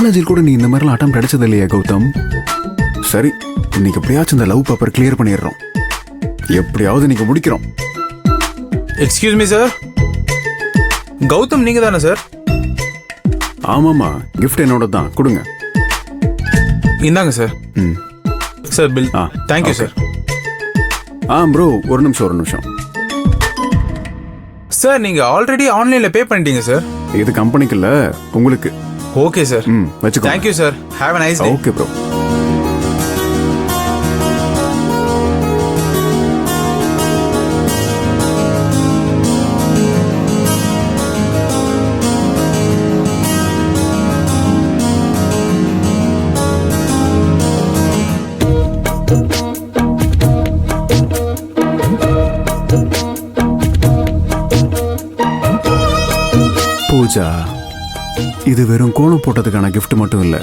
காலேஜில் கூட நீ இந்த மாதிரிலாம் அட்டம் கிடைச்சது இல்லையா கௌதம்? சரி, இன்னைக்கு எப்படியாச்சும் இந்த லவ் பேப்பர் கிளியர் பண்ணிடுறோம். எப்படியாவது இன்னைக்கு முடிக்கிறோம். எக்ஸ்கியூஸ் மீ சார், கௌதம் நீங்க தானே சார்? ஆமாமா, கிஃப்ட் என்னோட தான், கொடுங்க. இந்தாங்க சார். ம் sir bill. Thank you sir. Bro ஒரு நிமிஷம். சார் நீங்க ஆல்ரெடி ஆன்லைன்ல பே பண்ணிட்டீங்க சார். இது கம்பெனிக்கு இல்ல, உங்களுக்கு. Okay sir. வச்சுக்கோ. Thank you sir. Have a nice day. Okay bro. Pooja, இது வெறும் கோலம் போட்டதுக்கான கிஃப்ட் மட்டும் இல்ல,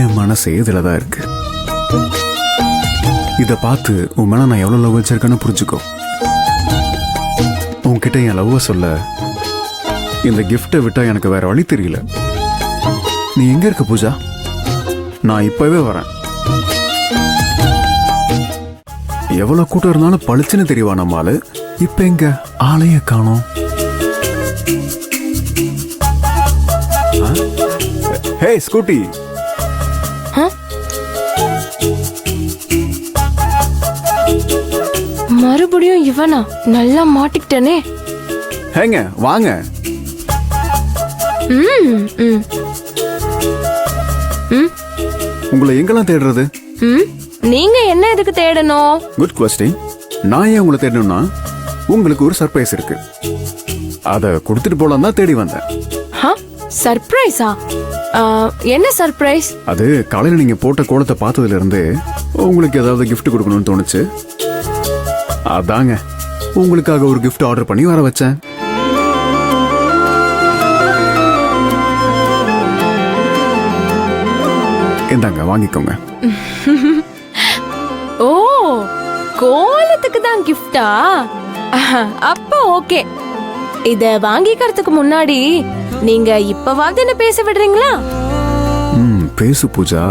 என் மனசே இதுல தான் இருக்கு. இத பார்த்து உன் மேல நான் எவ்வளவு லவ் வச்சிருக்கேன்னு புரிஞ்சுக்கோ. உன்கிட்ட என் லவ் சொல்ல இந்த கிஃப்டை விட்டா எனக்கு வேற வழி தெரியல. நீ எங்க இருக்க பூஜா? நான் இப்பவே வரேன். எவ்வளவு கூட்டம் இருந்தாலும் பளிச்சுன்னு தெரியவா நம்மால. இப்ப எங்க ஆளைய காணோம். ஹே ஸ்கூட்டி. மறுபடியும் இவனா? நல்லா மாட்டிக்கிட்டனே. ஹேங்க வாங்க. உங்களை எங்கெல்லாம் தேடுறது? நீங்க என்ன எதுக்கு தேடணும்? Good question. நான் ஏன் உங்களை தேடணும்னா உங்களுக்கு ஒரு சர்ப்ரைஸ் இருக்கு. அத கொடுத்துட்டு போலாம் தான் தேடி வந்தேன். சர்ப்ரைஸா? என்ன சர்ப்ரைஸ்? அது காலையில நீங்க போட்ட கோலத்தை பார்த்ததுல இருந்து உங்களுக்கு ஏதாவது கிஃப்ட் கொடுக்கணும்னு தோணுச்சு. அதாங்க உங்களுக்காக ஒரு கிஃப்ட் ஆர்டர் பண்ணி வர வச்சேன். இந்தாங்க வாங்கிக்கோங்க. ஓ, கோலத்துக்கு தான் கிஃப்டா? அப்ப ஓகே. இத வாங்கிக்கிறதுக்கு முன்னாடி நீங்க இப்பவாவது என்ன பேச விடுறீங்களா? பேசு பூஜா,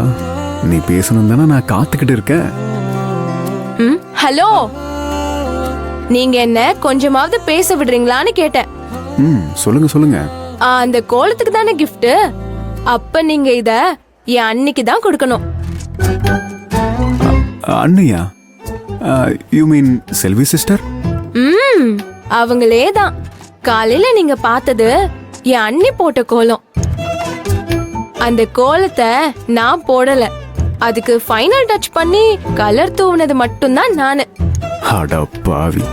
நீ பேசணும் தானே நான் காத்துக்கிட்டு இருக்கேன். ஹலோ, நீங்க என்ன கொஞ்சமாவது பேச விடுறீங்களான்னு கேட்டேன். சொல்லுங்க. அந்த கோலத்துக்கு தானே கிஃப்ட். அப்ப நீங்க இத என் அன்னிக்கு தான் கொடுக்கணும். அண்ணியா? You mean Selvi sister? அவங்களே தான். காலையில நீங்க பார்த்தது என் அண்ணி போட்ட கோலம். அந்த கோலத்தை நான் போடல. அதுக்கு ஃபைனல் டச் பண்ணி கலர் தூவுனது மட்டும்தான் நானு. அட பாவி,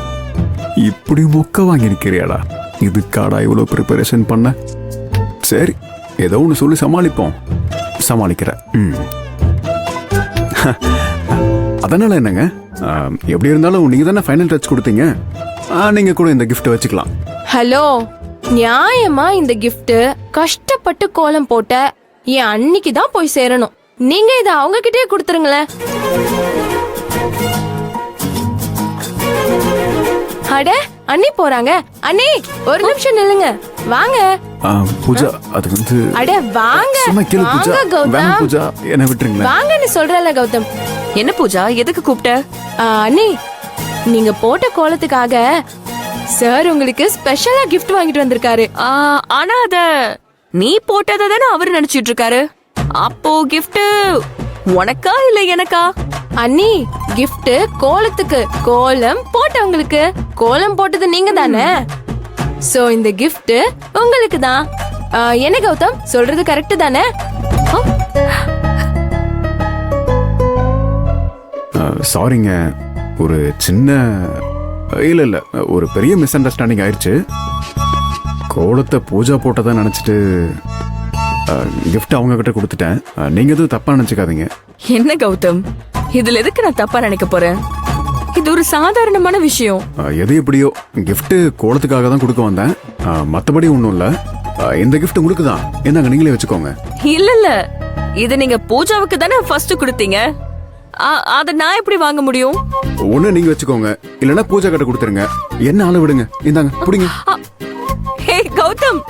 இப்படி மொக்க வாங்கி நிக்கிறியாடா? இதுக்காடா இவ்வளவு ப்ரிப்பரேஷன் பண்ண? சரி, ஏதோ ஒன்று சொல்லி சமாளிப்போம். சமாளிக்கிற. அதனால என்னங்க, எப்படி இருந்தாலும் நீங்க தானே ஃபைனல் டச் கொடுத்தீங்க. நீங்க கூட இந்த கிஃப்ட் வச்சுக்கலாம். ஹலோ, நியாயமா இந்த கிஃப்ட் கஷ்டப்பட்டு கோலம் போட்ட என் அன்னிக்கு தான் போய் சேரணும். நீங்க இத அவங்க கிட்டே கொடுத்துருங்களேன். அட, அண்ணி போறாங்க. அண்ணி ஒரு நிமிஷம் நில்லுங்க. வாங்க. பூஜா, அது வந்து அட வாங்க. வாங்க கௌதம். பூஜா, என்ன விட்டுருங்க. வாங்கன்னு சொல்றல கௌதம். என்ன பூஜா, எதுக்கு கூப்பிட்ட? அண்ணி, நீங்க போட்ட கோலத்துக்காக சார் உங்களுக்கு ஸ்பெஷலா கிஃப்ட் வாங்கிட்டு வந்திருக்காரு. ஆனா அத நீ போட்டதை தானே அவரு நினைச்சிட்டு இருக்காரு. அப்போ கிஃப்ட் உனக்கா இல்ல எனக்கா? அண்ணி, கிஃப்ட் கோலத்துக்கு. கோலம் போட்டவங்களுக்கு. கோலம் போட்டது நீங்க தானே. சோ இந்த கிஃப்ட் உங்களுக்கு தான். என்ன கௌதம் சொல்றது கரெக்ட் தானே? சாரிங்க, ஒரு சின்ன இல்ல ஒரு பெரிய மிஸ் அண்டர்ஸ்டாண்டிங் ஆயிடுச்சு. கோலத்தை பூஜா போட்டதா நினைச்சிட்டு கிஃப்ட் அவங்க கிட்ட கொடுத்துட்டேன். நீங்க எதுவும் தப்பா நினைச்சுக்காதீங்க. என்ன கௌதம், இதுல எதுக்கு நான் தப்பா நினைக்க போறேன்? இது ஒரு சாதாரணமான விஷயம். எது எப்படியோ கிஃப்ட் கோலத்துக்காக தான் கொடுக்க வந்தேன். மத்தபடி ஒண்ணும் இல்ல. இந்த கிஃப்ட் உங்களுக்கு தான். என்னங்க, நீங்களே வச்சுக்கோங்க. இல்ல, இது நீங்க பூஜாவுக்கு தானே ஃபர்ஸ்ட் கொடுத்தீங்க. அத நான் எப்படி வாங்க முடியும்? ஒண்ணு நீங்க வச்சுக்கோங்க, இல்லனா பூஜா கிட்ட கொடுத்துருங்க. என்ன ஆள விடுங்க. இந்தாங்க புடிங்க. ஹே கௌதம்,